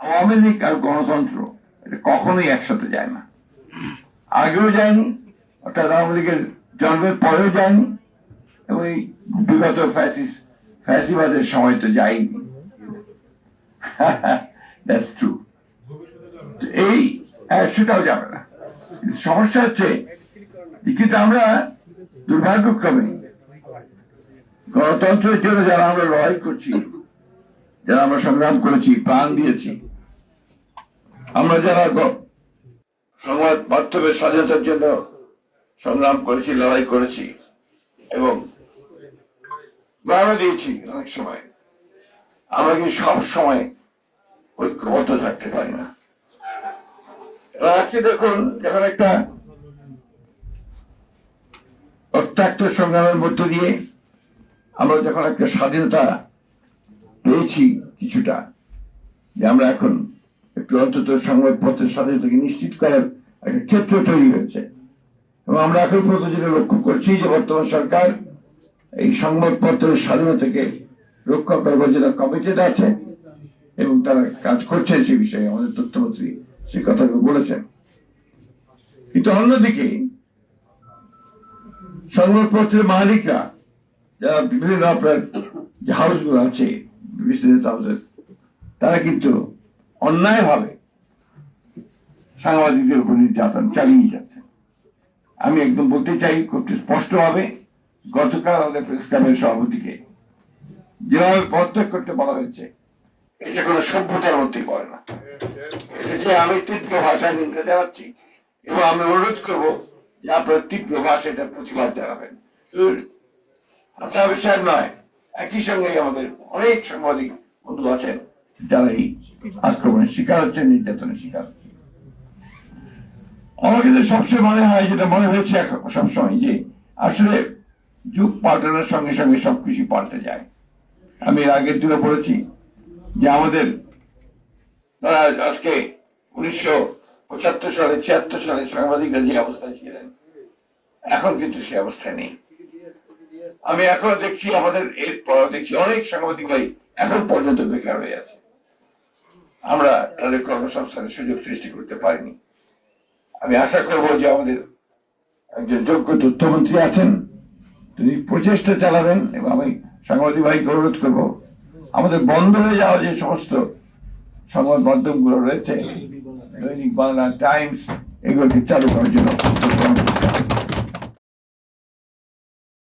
আওয়ামী লীগ আর গণতন্ত্র এটা কখনোই একসাথে যায় না, আগেও যায়নি, অর্থাৎ আওয়ামী লীগের জন্মের পরেও যায়নি, এবং এই বিগত ফ্যাসিবাদের সময় তো যায়নি। That's true. এই সেটাও যাবে না। সমস্যা হচ্ছে কিন্তু আমরা দুর্ভাগ্যক্রমে গণতন্ত্রের জন্য যারা আমরা লড়াই করছি, যারা আমরা সংগ্রাম করেছি, প্রাণ দিয়েছি, আমরা যারা সংবাদ মাধ্যমের স্বাধীনতার জন্য সংগ্রাম করেছি, লড়াই করেছি এবং বাধা দিয়েছি, অনেক সময় আমরা কি সব সময় ঐক্যবদ্ধ থাকতে পারি না। আজকে দেখুন, যখন একটা রক্তাক্ত সংগ্রামের মধ্য দিয়ে আমরা যখন একটা স্বাধীনতা পেয়েছি কিছুটা, যে আমরা এখন একটু অন্তত সংবাদপত্রের স্বাধীনতাকে নিশ্চিত করার একটা ক্ষেত্র তৈরি হয়েছে, এবং আমরা এখন পর্যন্ত যেটা লক্ষ্য করছি যে বর্তমান সরকার এই সংবাদপত্রের স্বাধীনতাকে রক্ষা করবার জন্য কমিটেড আছে এবং তারা কাজ করছে। সে বিষয়ে আমাদের তথ্যমন্ত্রী সেই কথাগুলো বলেছেন। কিন্তু অন্যদিকে সংবাদপত্রের মালিকরা, যারা বিভিন্ন আপনার যে হাউসগুলো আছে, বিজনেস হাউসেস, তারা কিন্তু অন্যায়ভাবে সাংবাদিকদের উপর নির্যাতন চালিয়ে যাচ্ছে। আমি একদম বলতে চাই খুব স্পষ্টভাবে, গতকাল আমাদের প্রেস ক্লাবের সভাপতিকে যেভাবে পদত্যাগ করতে বলা হয়েছে, এটা কোনো সভ্যতার মধ্যেই পড়ে না। এটা যে আমি তীব্র ভাষায় নিন্দা জানাচ্ছি এবং আমি অনুরোধ করবো যে আপনার তীব্র ভাষায় এটা প্রতিবাদ জানাবেন। আপনার বিষয় নয়, একই সঙ্গে আমাদের অনেক সাংবাদিক বন্ধু আছেন যারা এই আক্রমণের শিকার হচ্ছেন, নির্যাতনের শিকার হচ্ছেন। আমার কিন্তু সবসময় মনে হয়, যেটা মনে হয়েছে সবসময়, যে আসলে যুগ পাল্টানোর সঙ্গে সঙ্গে সবকিছু পাল্টে যায়। আমি এর আগের দিনে বলেছি যে আমাদের তারা আজকে 1975 সালে 76 সালে সাংবাদিকরা যে অবস্থায় ছিলেন, এখন কিন্তু সে অবস্থায় নেই। আমি এখনো দেখছি, আমাদের এরপর দেখছি অনেক সাংবাদিক ভাই এখন পর্যন্ত বেকার হয়ে আছে। আমরা তাদের কর্মসংস্থানের সুযোগ সৃষ্টি করতে পারিনি। আমি আশা করব যে আমাদের একজন যোগ্য তথ্যমন্ত্রী আছেন, তিনি প্রচেষ্টা চালাবেন, এবং আমি সাংবাদিক ভাইকে অনুরোধ করবো আমাদের বন্ধ হয়ে যাওয়া যে সমস্ত সংবাদ মাধ্যমগুলো রয়েছে, দৈনিক বাংলা, টাইমস, এগুলোকে চালু করার জন্য